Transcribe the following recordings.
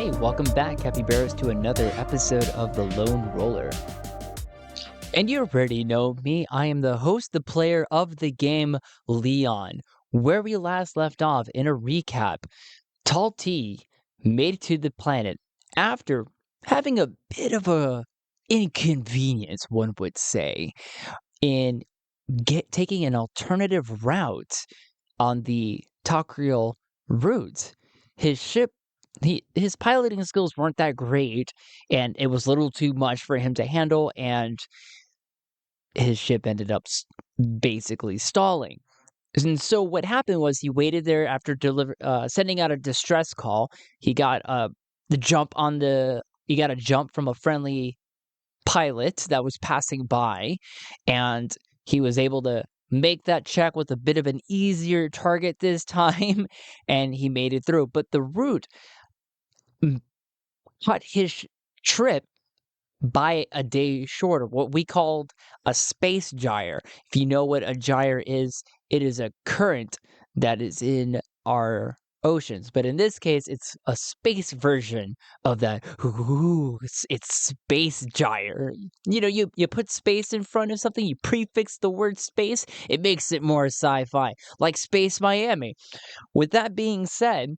Hey, welcome back, Capybaras, to another episode of The Lone Roller. And you already know me. I am the host, the player of the game, Leon. Where we last left off in a recap, Talti made it to the planet after having a bit of a inconvenience, one would say, in taking an alternative route on the Takriel route. His ship, his piloting skills weren't that great, and it was a little too much for him to handle, and his ship ended up basically stalling. And so what happened was he waited there after sending out a distress call. He got the jump on the he got a jump from a friendly pilot that was passing by, and he was able to make that check with a bit of an easier target this time, and he made it through. But the route cut his trip by a day shorter, what we called a space gyre. If you know what a gyre is, it is a current that is in our oceans. But in this case, it's a space version of that. Ooh, it's space gyre. You know, you put space in front of something, you prefix the word space, it makes it more sci-fi, like Space Miami. With that being said,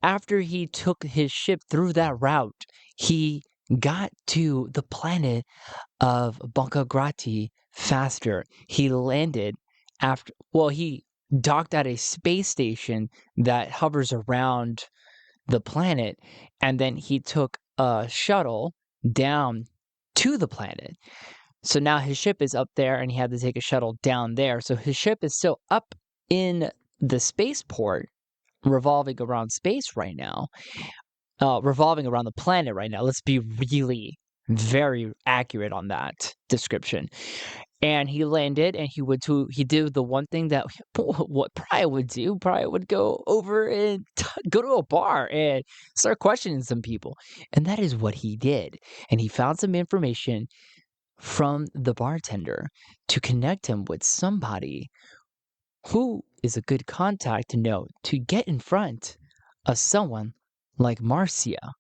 after he took his ship through that route, he got to the planet of Bancagrati faster. He landed he docked at a space station that hovers around the planet, and then he took a shuttle down to the planet. So now his ship is up there, and he had to take a shuttle down there. So his ship is still up in the spaceport, revolving around space right now, revolving around the planet right now. Let's be really very accurate on that description. And he landed, and he did the one thing that what Pryor would do. Pryor would go over and go to a bar and start questioning some people, and that is what he did. And he found some information from the bartender to connect him with somebody who is a good contact to know to get in front of someone like Marcia.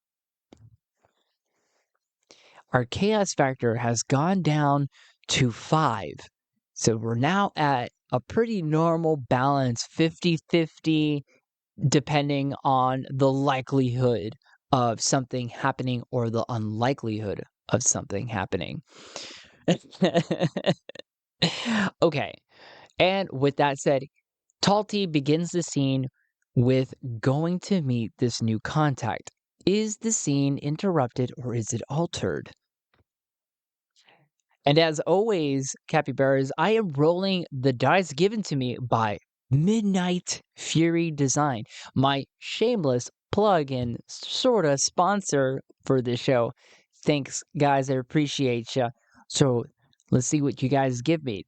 Our chaos factor has gone down to 5. So we're now at a pretty normal balance, 50-50, depending on the likelihood of something happening or the unlikelihood of something happening. Okay. And with that said, Talti begins the scene with going to meet this new contact. Is the scene interrupted or is it altered? And as always, Capybaras, I am rolling the dice given to me by Midnight Fury Design, my shameless plug and sorta sponsor for this show. Thanks, guys. I appreciate you. So let's see what you guys give me.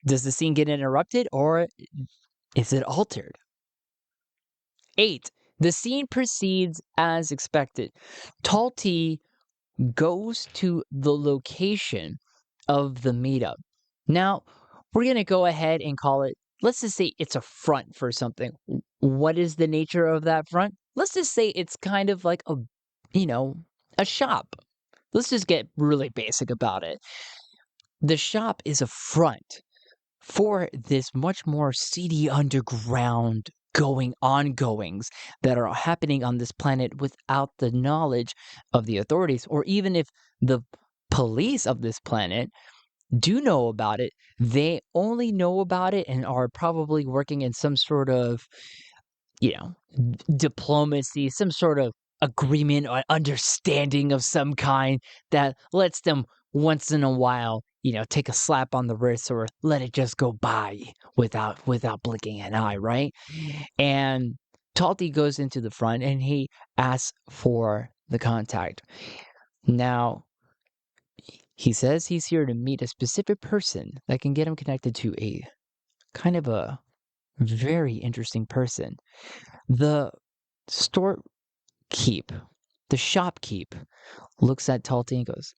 Does the scene get interrupted or is it altered? 8. The scene proceeds as expected. Talti goes to the location of the meetup. Now, we're going to go ahead and call it, let's just say it's a front for something. What is the nature of that front? Let's just say it's kind of like a shop. Let's just get really basic about it. The shop is a front for this much more seedy underground ongoings that are happening on this planet without the knowledge of the authorities, or even if the police of this planet do know about it, they only know about it and are probably working in some sort of, diplomacy, some sort of agreement or understanding of some kind that lets them once in a while, take a slap on the wrist or let it just go by without blinking an eye, right? And Talti goes into the front and he asks for the contact. Now, he says he's here to meet a specific person that can get him connected to a kind of a very interesting person. The shopkeep looks at Talti and goes,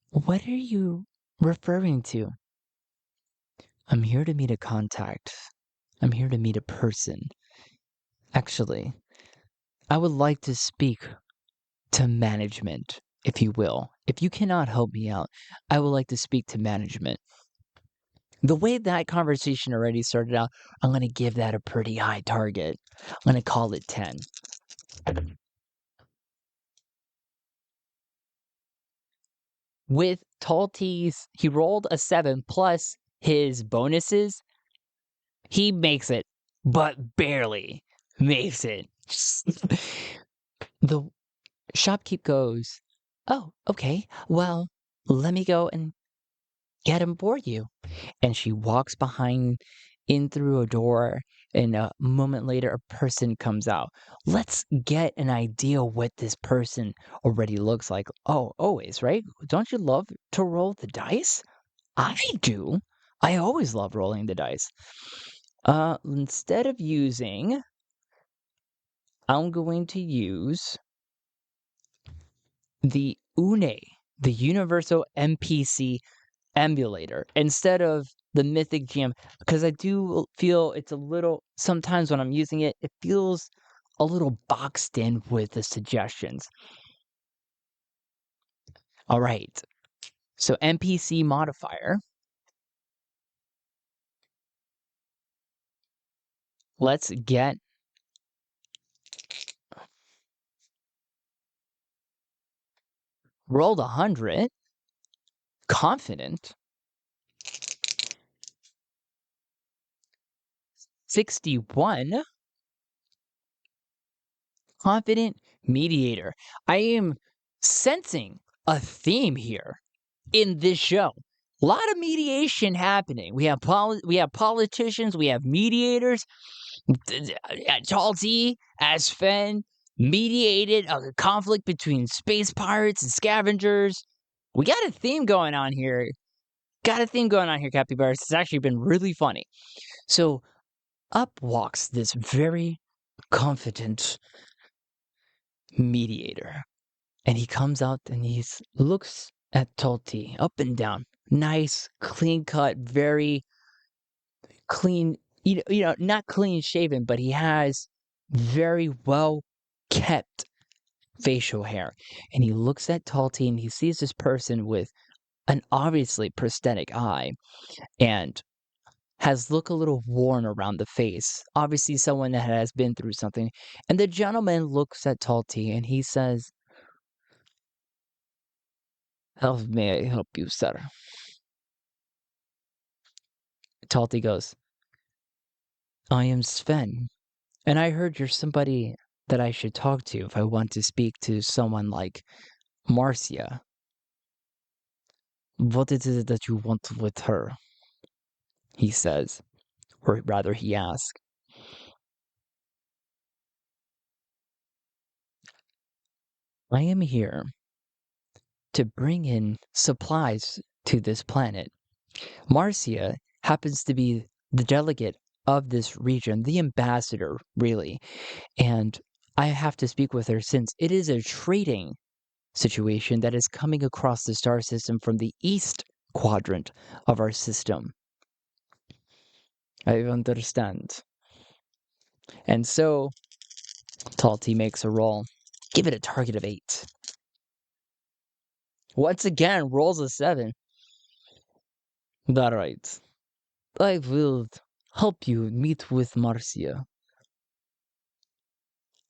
what are you referring to? I'm here to meet a contact. I'm here to meet a person. Actually, I would like to speak to management, if you will. If you cannot help me out, I would like to speak to management. The way that conversation already started out, I'm going to give that a pretty high target. I'm going to call it 10. With Talti's, he rolled a 7 plus his bonuses. He makes it, but barely makes it. The shopkeep goes, "Oh, okay. Well, let me go and get him for you." And she walks behind in through a door, and a moment later, a person comes out. Let's get an idea what this person already looks like. Oh, always, right? Don't you love to roll the dice? I do. I always love rolling the dice. Instead of using, I'm going to use the UNE, the Universal NPC emulator, instead of the Mythic GM, because I do feel it's a little, sometimes when I'm using it, it feels a little boxed in with the suggestions. All right. So NPC modifier. Let's get rolled 100. Confident. 61. Confident mediator. I am sensing a theme here in this show. A lot of mediation happening. We have politicians, we have mediators. Talti as Fen mediated a conflict between space pirates and scavengers. We got a theme going on here. Capybaras. It's actually been really funny. So up walks this very confident mediator. And he comes out and he looks at Talti up and down. Nice, clean cut, very clean, not clean shaven, but he has very well kept facial hair. And he looks at Talti and he sees this person with an obviously prosthetic eye and has look a little worn around the face. Obviously, someone that has been through something. And the gentleman looks at Talti and he says, "How may I help you, sir?" Talti goes, "I am Sven, and I heard you're somebody that I should talk to if I want to speak to someone like Marcia. What is it that you want with her?" He says, or rather he asks. "I am here to bring in supplies to this planet. Marcia happens to be the delegate of this region, the ambassador, really, and I have to speak with her since it is a trading situation that is coming across the star system from the east quadrant of our system." I understand. And so Talti makes a roll. Give it a target of 8. Once again, rolls a 7. All right. I will help you meet with Marcia.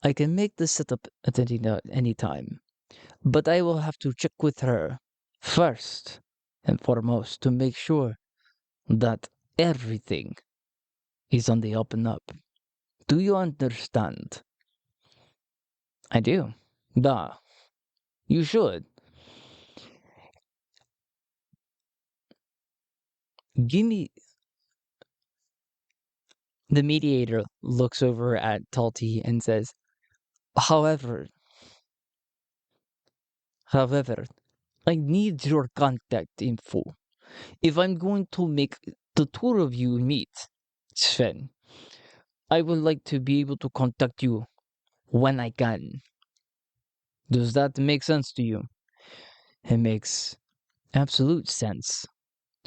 I can make the setup at any time, but I will have to check with her first and foremost to make sure that everything is on the up and up. Do you understand? I do. Duh. You should. Give me. The mediator looks over at Talti and says, However, however, I need your contact info. If I'm going to make the two of you meet, Sven, I would like to be able to contact you when I can. Does that make sense to you?" It makes absolute sense.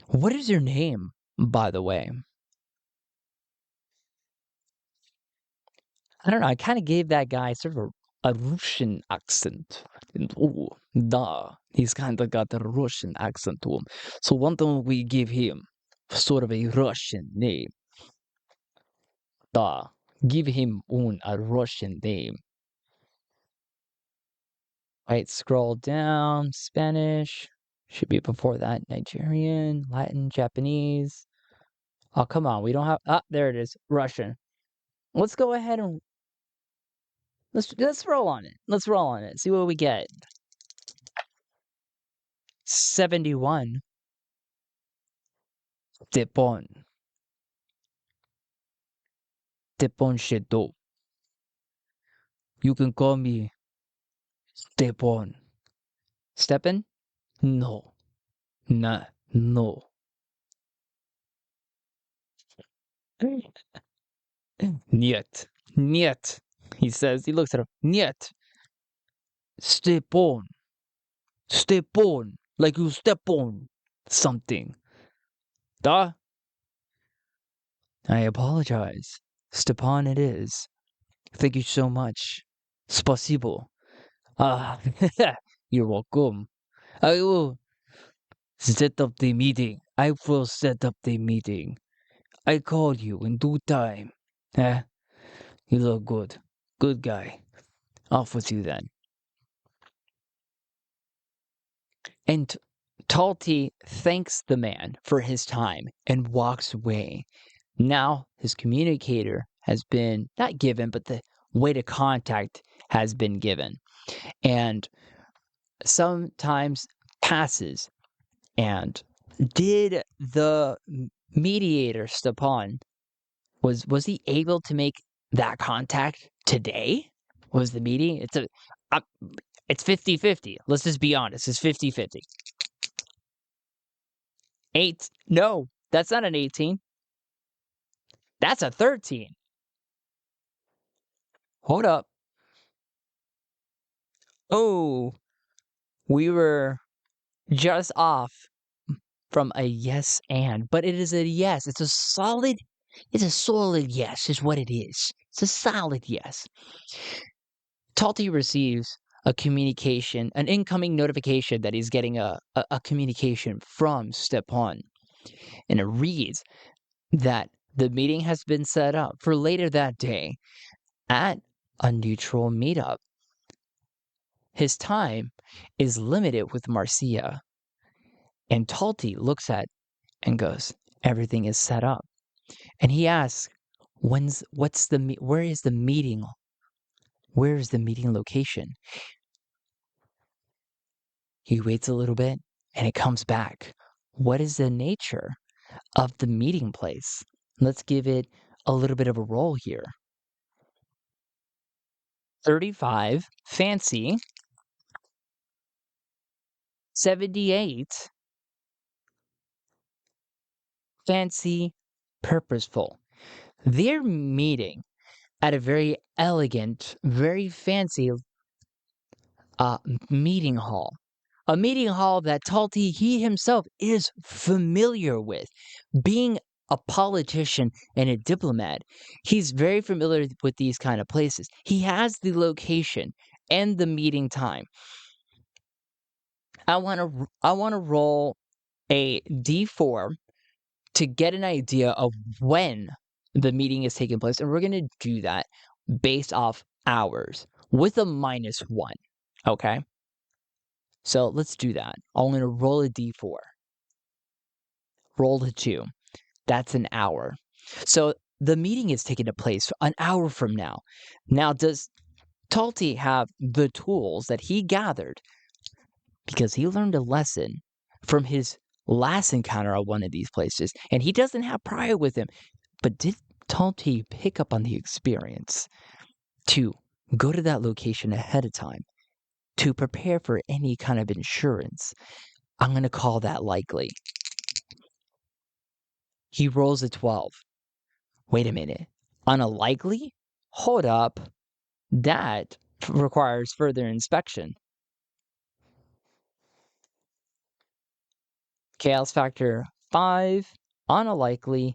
What is your name, by the way? I don't know. I kind of gave that guy sort of a a Russian accent. And oh, da, he's kind of got a Russian accent to him. So why don't we give him sort of a Russian name? Da, give him a Russian name. Right, scroll down. Spanish. Should be before that. Nigerian, Latin, Japanese. Oh, come on. We don't have. Ah, there it is. Russian. Let's go ahead and let's roll on it. Let's roll on it. See what we get. 71. Depon. Depon Shedo. You can call me Depon. Stepan? No. Nah. No. Niet. Niet. He says, he looks at him. Niet. Step on. Step on. Like you step on something. Da? I apologize. Stepan it is. Thank you so much. Spasibo. Ah, you're welcome. I will set up the meeting. I will set up the meeting. I call you in due time. Eh? You look good. Good guy. Off with you then. And Talti thanks the man for his time and walks away. Now his communicator has been not given, but the way to contact has been given. And sometimes passes. And did the mediator Stepan was he able to make that contact today? Was the meeting? Uh, it's 50-50. Let's just be honest. It's 50-50. 8. No, that's not an 18. That's a 13. Hold up. Oh, we were just off from a yes and, but it is a yes. It's a solid yes, is what it is. It's a solid yes. Talti receives a communication, an incoming notification that he's getting a communication from Stepan. And it reads that the meeting has been set up for later that day at a neutral meetup. His time is limited with Marcia. And Talti looks at and goes, everything is set up. And he asks, where is the meeting? Where is the meeting location? He waits a little bit and it comes back. What is the nature of the meeting place? Let's give it a little bit of a roll here. 35, fancy. 78, fancy, purposeful. They're meeting at a very elegant, very fancy meeting hall. A meeting hall that Talti, he himself, is familiar with. Being a politician and a diplomat, he's very familiar with these kind of places. He has the location and the meeting time. I want to roll a d4 to get an idea of when the meeting is taking place, and we're going to do that based off hours with a -1. Okay? So let's do that. I'm going to roll a d4. Roll a 2. That's an hour. So the meeting is taking place an hour from now. Now, does Talti have the tools that he gathered because he learned a lesson from his last encounter at one of these places, and he doesn't have prior with him, but did Talti pick up on the experience to go to that location ahead of time to prepare for any kind of insurance? I'm going to call that likely. He rolls a 12. Wait a minute. On a likely? Hold up. That requires further inspection. Chaos factor 5. On a likely.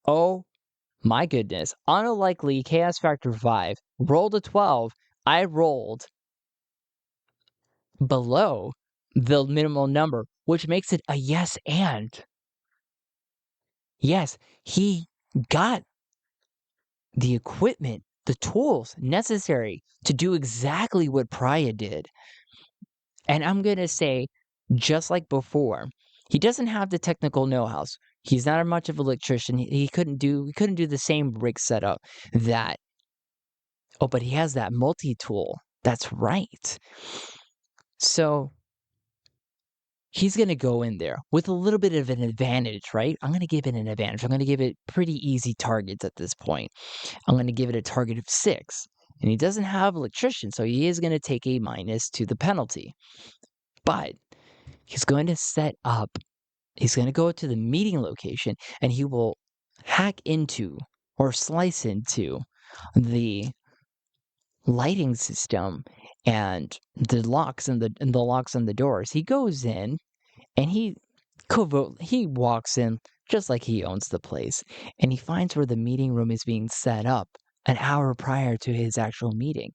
Oh My goodness. On a likely chaos factor 5, rolled a 12. I rolled below the minimal number, which makes it a yes and. Yes, he got the equipment, the tools necessary to do exactly what Priya did. And I'm going to say, just like before, he doesn't have the technical know-how. He's not much of an electrician. He couldn't do the same rig setup that. Oh, but he has that multi-tool. That's right. So he's going to go in there with a little bit of an advantage, right? I'm going to give it an advantage. I'm going to give it pretty easy targets at this point. I'm going to give it a target of 6. And he doesn't have electrician, so he is going to take a minus to the penalty. But he's going to set up, he's going to go to the meeting location, and he will hack into or slice into the lighting system and the locks and the locks on the doors. He goes in and he walks in just like he owns the place, and he finds where the meeting room is being set up an hour prior to his actual meeting.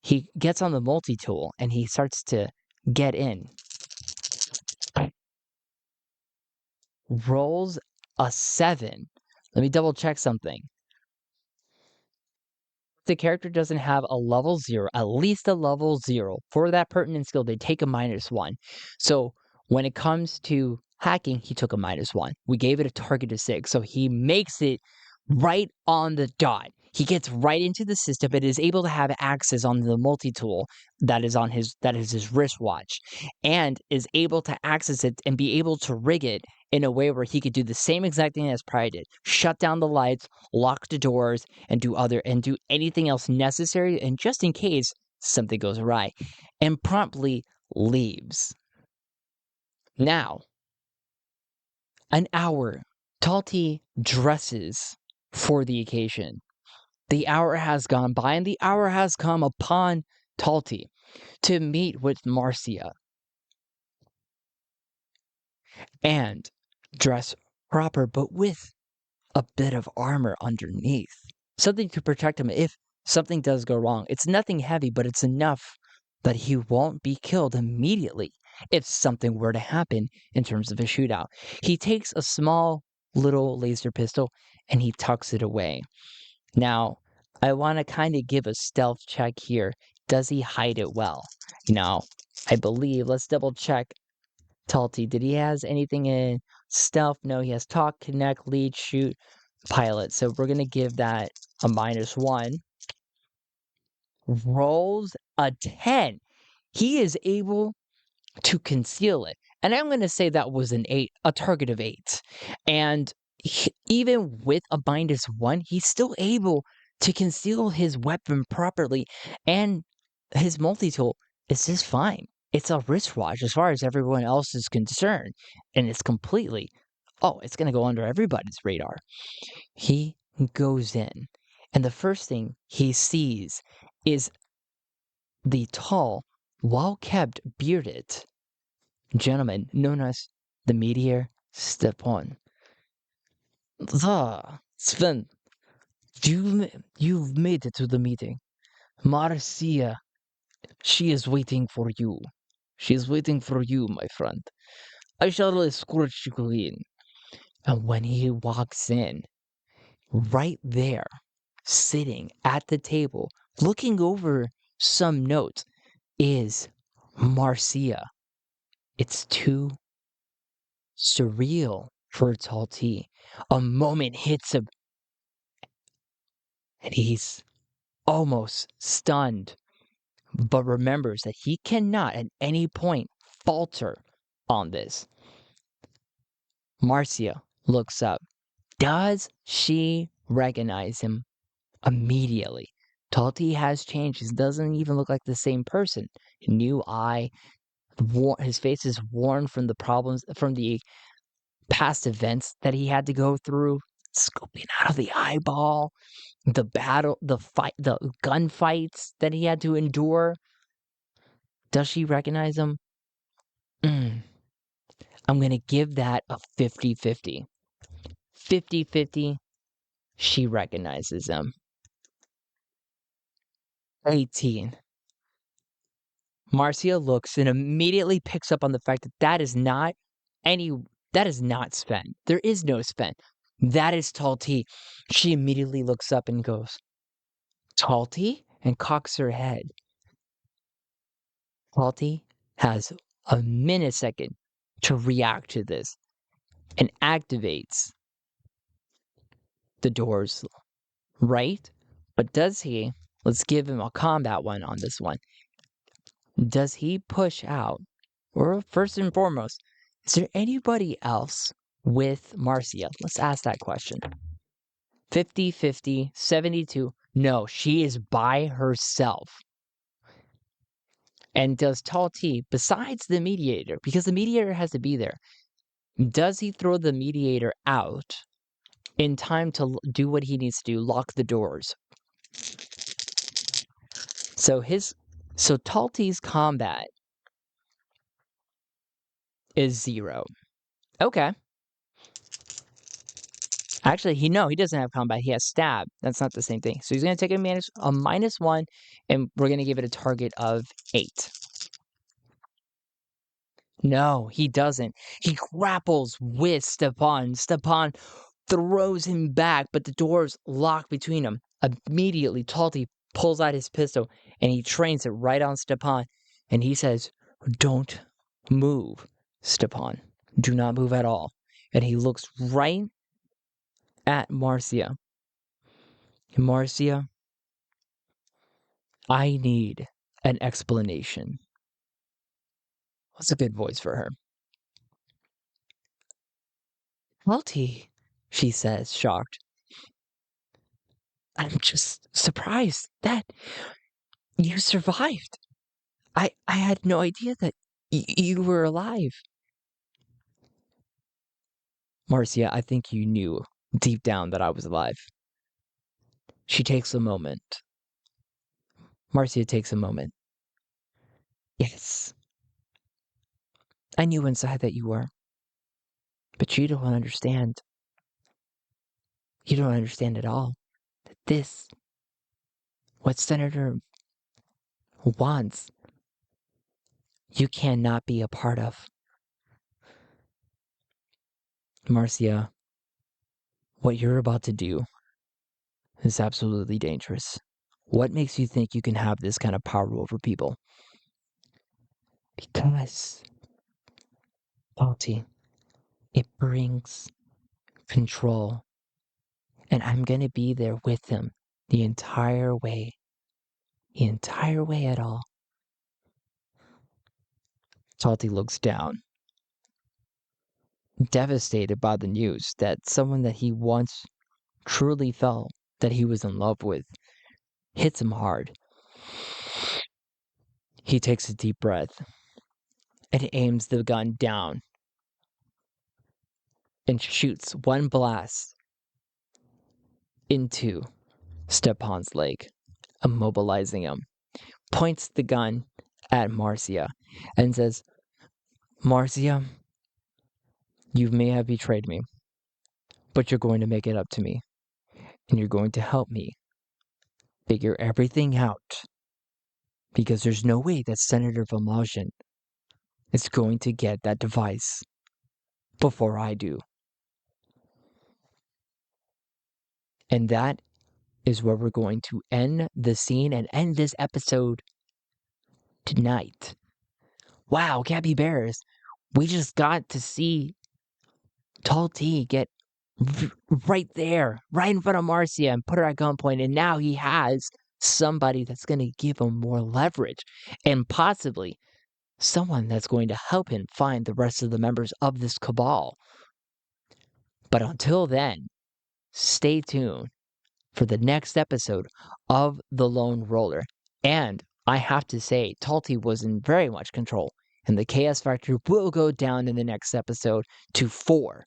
He gets on the multi-tool and he starts to get in. Rolls a 7. Let me double check something. The character doesn't have a level 0, at least a level 0, for that pertinent skill, they take a -1. So when it comes to hacking, he took a -1. We gave it a target of 6, so he makes it right on the dot. He gets right into the system and is able to have access on the multi-tool that is his wristwatch, and is able to access it and be able to rig it in a way where he could do the same exact thing as Pride did. Shut down the lights, lock the doors, and do anything else necessary, and just in case something goes awry, and promptly leaves. Now, an hour. Talti dresses for the occasion. The hour has gone by, and the hour has come upon Talti to meet with Marcia and dress proper, but with a bit of armor underneath. Something to protect him if something does go wrong. It's nothing heavy, but it's enough that he won't be killed immediately if something were to happen in terms of a shootout. He takes a small little laser pistol and he tucks it away. Now, I want to kind of give a stealth check here. Does he hide it well? Now, I believe, let's double check Talti. Did he has anything in stealth? No, he has talk, connect, lead, shoot, pilot. So we're going to give that a -1. Rolls a 10. He is able to conceal it. And I'm going to say that was an 8, a target of 8. And even with a -1, he's still able to conceal his weapon properly. And his multi-tool is just fine. It's a wristwatch as far as everyone else is concerned. And it's completely, it's going to go under everybody's radar. He goes in, and the first thing he sees is the tall, well-kept, bearded gentleman known as the Meteor Stepan. Sven, you've made it to the meeting. Marcia, she is waiting for you. She is waiting for you, my friend. I shall escort you in. And when he walks in, right there, sitting at the table, looking over some notes, is Marcia. It's too surreal for Talti. A moment hits him, and he's almost stunned, but remembers that he cannot at any point falter on this. Marcia looks up. Does she recognize him? Immediately. Talti has changed. He doesn't even look like the same person. New eye. His face is worn from the problems, from the past events that he had to go through. Scoping out of the eyeball. The battle, the fight, the gunfights that he had to endure. Does she recognize him? I'm going to give that a 50-50. 50-50. she recognizes him. 18. Marcia looks and immediately picks up on the fact that any that is not Sven. There is no Sven. That is Talti. She immediately looks up and goes, Talti? And cocks her head. Talti has a millisecond to react to this and activates the doors, right? But does he, let's give him a combat one on this one. Does he push out? Or first and foremost, is there anybody else with Marcia? Let's ask that question. 50-50, 72. No, she is by herself. And does Talti, besides the mediator, because the mediator has to be there, does he throw the mediator out in time to do what he needs to do, lock the doors? So Talti's combat is 0. Okay. Actually, he doesn't have combat. He has stab. That's not the same thing. So he's going to take a -1, and we're going to give it a target of 8. No, he doesn't. He grapples with Stepan. Stepan throws him back, but the doors lock between them. Immediately, Talti pulls out his pistol, and he trains it right on Stepan. And he says, "Don't move, Stepan. Do not move at all." And he looks right at Marcia. Marcia, I need an explanation. What's a good voice for her? Talti, she says, shocked. I'm just surprised that you survived. I had no idea that you were alive. Marcia, I think you knew deep down that I was alive. She takes a moment. Marcia takes a moment. Yes. I knew inside that you were. But you don't understand. You don't understand at all that this, what Senator wants, you cannot be a part of. Marcia, what you're about to do is absolutely dangerous. What makes you think you can have this kind of power over people? Because, Talti, it brings control. And I'm going to be there with him the entire way. The entire way at all. Talti looks down, devastated by the news that someone that he once truly felt that he was in love with hits him hard. He takes a deep breath and aims the gun down and shoots one blast into Stepan's leg, immobilizing him. Points the gun at Marcia and says, Marcia, you may have betrayed me, but you're going to make it up to me, and you're going to help me figure everything out, because there's no way that Senator Volmosian is going to get that device before I do. And that is where we're going to end the scene and end this episode tonight. Wow, Gabby Bears, we just got to see Talti get right there, right in front of Marcia and put her at gunpoint, and now he has somebody that's going to give him more leverage and possibly someone that's going to help him find the rest of the members of this cabal. But until then, stay tuned for the next episode of The Lone Roller. And I have to say, Talti was in very much control, and the chaos factor will go down in the next episode to 4.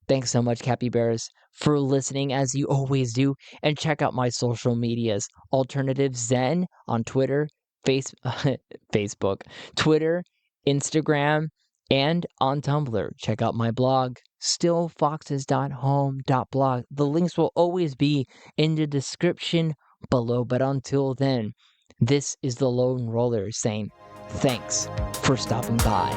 Thanks so much, Capybaras, for listening as you always do. And check out my social medias. Alternative Zen on Twitter, Facebook, Twitter, Instagram, And on Tumblr, check out my blog, stillfoxes.home.blog. The links will always be in the description below. But until then, this is the Lone Roller saying thanks for stopping by.